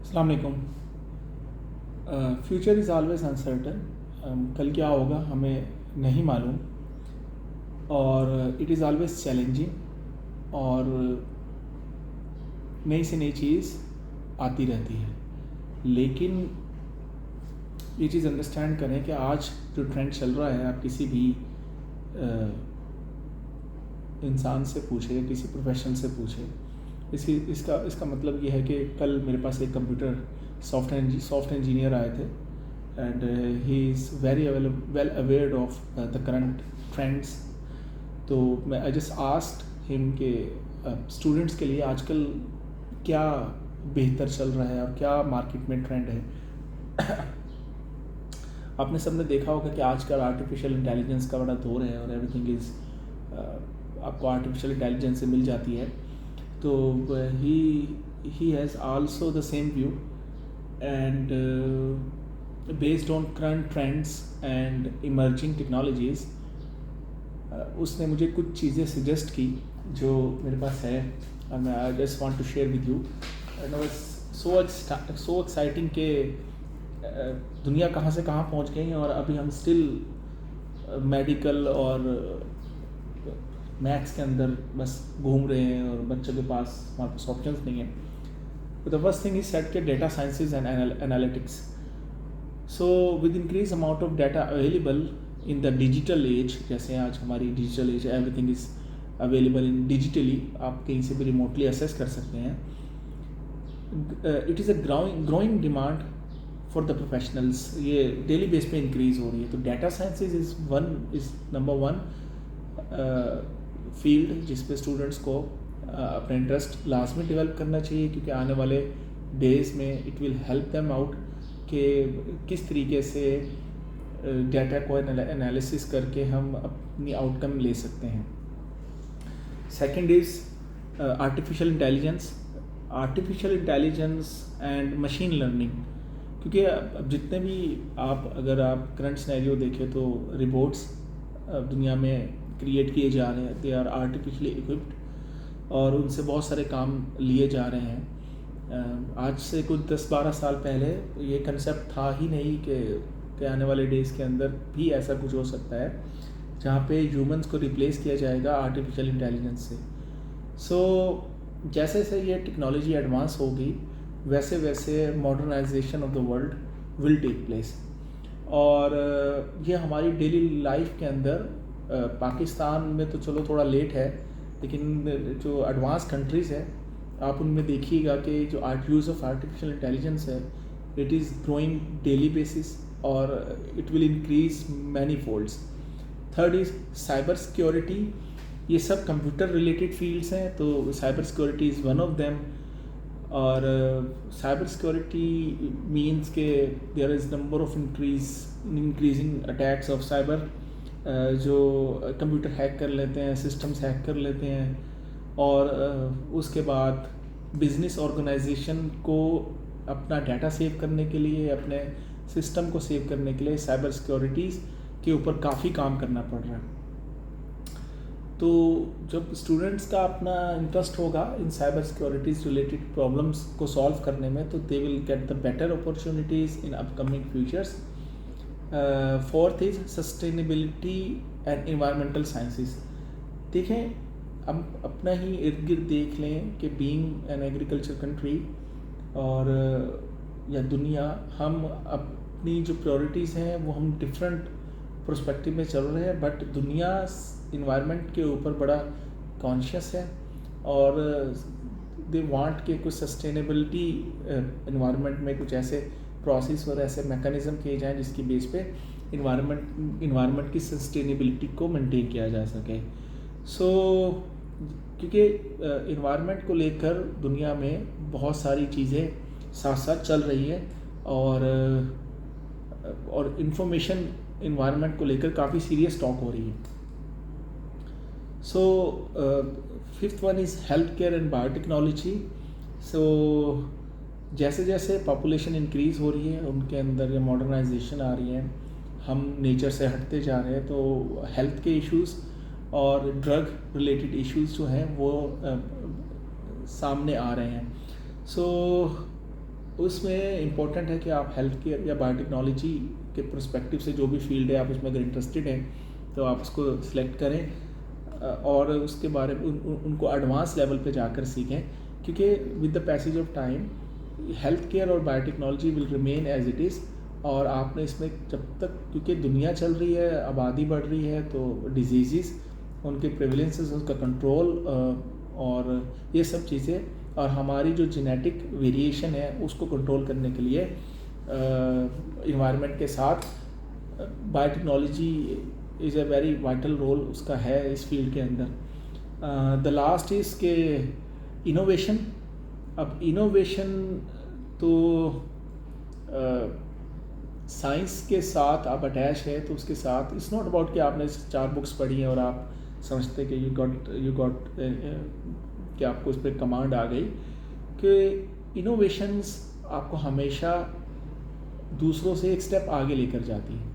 अस्सलाम वालेकुम। Future is always uncertain. कल क्या होगा हमें नहीं मालूम, और इट इज़ ऑलवेज चैलेंजिंग, और नई से नई चीज़ आती रहती है। लेकिन ये चीज़ अंडरस्टैंड करें कि आज जो ट्रेंड चल रहा है, आप किसी भी इंसान से पूछे, किसी प्रोफेशनल से पूछे, इसका मतलब ये है कि कल मेरे पास एक कंप्यूटर सॉफ्ट इंजीनियर आए थे, and he is very well aware of the current trends. तो मैं आई जस्ट आस्क्ड हिम कि स्टूडेंट्स के लिए आजकल क्या बेहतर चल रहा है और क्या मार्केट में ट्रेंड है। आपने सबने देखा होगा कि आजकल आर्टिफिशियल इंटेलिजेंस का बड़ा दौर है, और एवरीथिंग इज़ आपको आर्टिफिशियल इंटेलिजेंस से मिल जाती है। तो he has also the same view, and based on current trends and emerging technologies उसने मुझे कुछ चीज़ें सजेस्ट की जो मेरे पास है, और मैं I just want to share with you. And I was so exciting कि दुनिया कहाँ से कहाँ पहुँच गई, और अभी हम स्टिल मेडिकल और मैथ्स के अंदर बस घूम रहे हैं, और बच्चों के पास हमारे पास ऑप्शंस नहीं है। तो the first thing is set के data sciences and analytics. So with increase amount of data available in the digital age, जैसे आज हमारी digital age, everything is available in digitally, आप कहीं से भी रिमोटली एक्सेस कर सकते हैं। It is a growing demand for the professionals, ये डेली बेस पे इंक्रीज़ हो रही है। तो data sciences is number one field जिस पे स्टूडेंट्स को अपना इंटरेस्ट लाजमी डेवलप करना चाहिए, क्योंकि आने वाले डेज़ में it will help them out कि किस तरीके से डाटा को एनालिसिस करके हम अपनी आउटकम ले सकते हैं। Second is artificial intelligence and machine learning, क्योंकि अब जितने भी अगर आप करंट सिनेरियो देखें तो रोबोट्स दुनिया में क्रिएट किए जा रहे हैं, दे आर आर्टिफिशियली इक्विप्ड, और उनसे बहुत सारे काम लिए जा रहे हैं। आज से कुछ 10-12 साल पहले ये कंसेप्ट था ही नहीं कि आने वाले डेज़ के अंदर भी ऐसा कुछ हो सकता है जहाँ पे ह्यूमंस को रिप्लेस किया जाएगा आर्टिफिशियल इंटेलिजेंस से। सो जैसे जैसे ये टेक्नोलॉजी एडवांस होगी, वैसे वैसे modernization of the world will take place, और ये हमारी डेली लाइफ के अंदर पाकिस्तान में तो चलो थोड़ा लेट है, लेकिन जो एडवांस कंट्रीज़ है आप उनमें देखिएगा कि जो यूज़ ऑफ आर्टिफिशियल इंटेलिजेंस है, it is growing daily basis, और it will increase many folds. Third is cyber security. ये सब कंप्यूटर रिलेटेड फील्ड्स हैं, तो cyber security is one of them. और साइबर सिक्योरिटी मीन्स के there is number of increasing attacks of cyber, जो computer hack कर लेते हैं, सिस्टम्स हैक कर लेते हैं, और उसके बाद बिजनेस ऑर्गेनाइजेशन को अपना डाटा सेव करने के लिए, अपने सिस्टम को सेव करने के लिए साइबर सिक्योरिटीज़ के ऊपर काफ़ी काम करना पड़ रहा है। तो जब स्टूडेंट्स का अपना इंटरेस्ट होगा इन साइबर सिक्योरिटीज़ रिलेटेड प्रॉब्लम्स को सॉल्व करने में, तो they will get the better opportunities in upcoming futures. Fourth is sustainability and environmental sciences. देखें, हम अपना ही इर्द गिर्द देख लें कि बीइंग एन एग्रीकल्चर कंट्री और या दुनिया, हम अपनी जो प्रायोरिटीज़ हैं वो हम डिफरेंट पर्सपेक्टिव में चल रहे हैं, बट दुनिया इन्वायरमेंट के ऊपर बड़ा कॉन्शियस है, और दे वांट के कुछ सस्टेनेबिलिटी इन्वायरमेंट में कुछ ऐसे प्रोसेस और ऐसे मैकेनिज़्म किए जाएं जिसकी बेस पे इन्वायरमेंट की सस्टेनेबिलिटी को मेंटेन किया जा सके। सो क्योंकि इन्वायरमेंट को लेकर दुनिया में बहुत सारी चीज़ें साथ साथ चल रही है, और इन्फॉर्मेशन इन्वायरमेंट को लेकर काफ़ी सीरियस टॉक हो रही है। So fifth one is health care and biotechnology. So जैसे जैसे पॉपुलेशन इंक्रीज़ हो रही है, उनके अंदर मॉडर्नाइजेशन आ रही है, हम नेचर से हटते जा रहे हैं, तो हेल्थ के इश्यूज़ और ड्रग रिलेटेड इश्यूज़ जो हैं वो सामने आ रहे हैं। सो उसमें इम्पोर्टेंट है कि आप हेल्थ केयर या बायोटेक्नोलॉजी के पर्सपेक्टिव से जो भी फील्ड है आप उसमें अगर इंटरेस्टेड हैं तो आप उसको सिलेक्ट करें और उसके बारे में उनको एडवांस लेवल पे जाकर सीखें, क्योंकि with the passage of time health care और biotechnology will remain as it is. और आपने इसमें जब तक, क्योंकि दुनिया चल रही है, आबादी बढ़ रही है, तो डिजीज़, उनके प्रेवलेंसेस, उसका कंट्रोल और ये सब चीज़ें, और हमारी जो जेनेटिक वेरिएशन है उसको कंट्रोल करने के लिए इन्वायरमेंट के साथ biotechnology is a very vital role उसका है इस फील्ड के अंदर। द लास्ट इज़ के इनोवेशन। अब इनोवेशन तो साइंस के साथ आप अटैच है, तो उसके साथ इट्स नॉट अबाउट कि आपने 4 बुक्स पढ़ी हैं और आप समझते कि यू गॉट कि आपको इस पर कमांड आ गई, कि इनोवेशंस आपको हमेशा दूसरों से एक स्टेप आगे लेकर जाती है।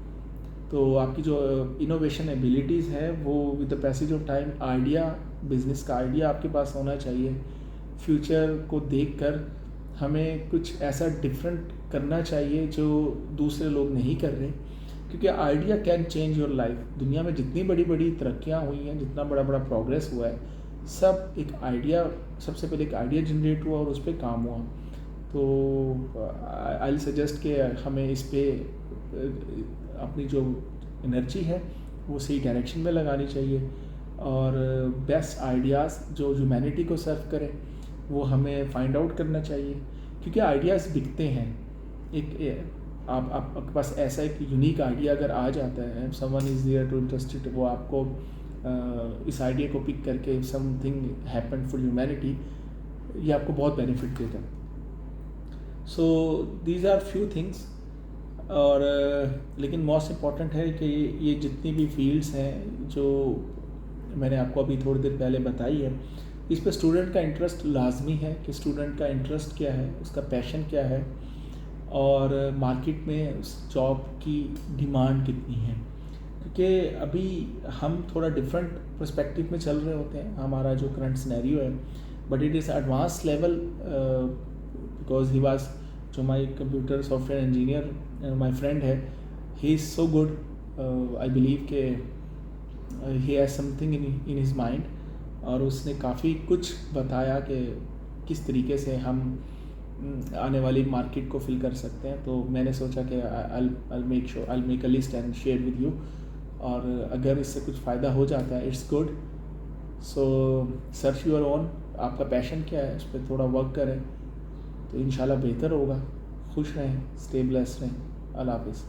तो आपकी जो इनोवेशन एबिलिटीज़ है वो with the passage of time, idea, business का आइडिया आपके पास होना चाहिए। फ्यूचर को देखकर हमें कुछ ऐसा डिफरेंट करना चाहिए जो दूसरे लोग नहीं कर रहे, क्योंकि idea can change your life. दुनिया में जितनी बड़ी बड़ी तरक्कियाँ हुई हैं, जितना बड़ा बड़ा प्रोग्रेस हुआ है, सब एक आइडिया, सबसे पहले एक आइडिया जनरेट हुआ और उस पर काम हुआ। तो आई विल सजेस्ट कि हमें इस पर अपनी जो एनर्जी है वो सही डायरेक्शन में लगानी चाहिए, और बेस्ट आइडियाज़ जो ह्यूमैनिटी को सर्व करें वो हमें फाइंड आउट करना चाहिए, क्योंकि आइडियाज़ बिकते हैं। आपके पास ऐसा एक यूनिक आइडिया अगर आ जाता है, someone is there too interested, वो आपको इस आइडिया को पिक करके समथिंग हैपन फॉर ह्यूमैनिटी, ये आपको बहुत बेनिफिट देता है। So these are few things. और लेकिन मोस्ट इम्पॉर्टेंट है कि ये जितनी भी फील्ड्स हैं जो मैंने आपको अभी थोड़ी देर पहले बताई है, इस पर स्टूडेंट का इंटरेस्ट लाजमी है, कि स्टूडेंट का इंटरेस्ट क्या है, उसका पैशन क्या है, और मार्केट में उस जॉब की डिमांड कितनी है। क्योंकि अभी हम थोड़ा डिफरेंट पर्सपेक्टिव में चल रहे होते हैं, हमारा जो करंट सिनेरियो है, but it is advance level, because he was, जो my computer software engineer my friend है, he is so good, I believe के he has something in his mind, और उसने काफ़ी कुछ बताया कि किस तरीके से हम आने वाली मार्केट को फिल कर सकते हैं। तो मैंने सोचा कि I'll make a list and share with you, और अगर इससे कुछ फ़ायदा हो जाता है, it's good. So search your own, आपका पैशन क्या है, उस पर थोड़ा वर्क करें तो इंशाल्लाह बेहतर होगा। खुश रहें, स्टे ब्लेस्ड रहें। अल्लाह हाफ़िज़।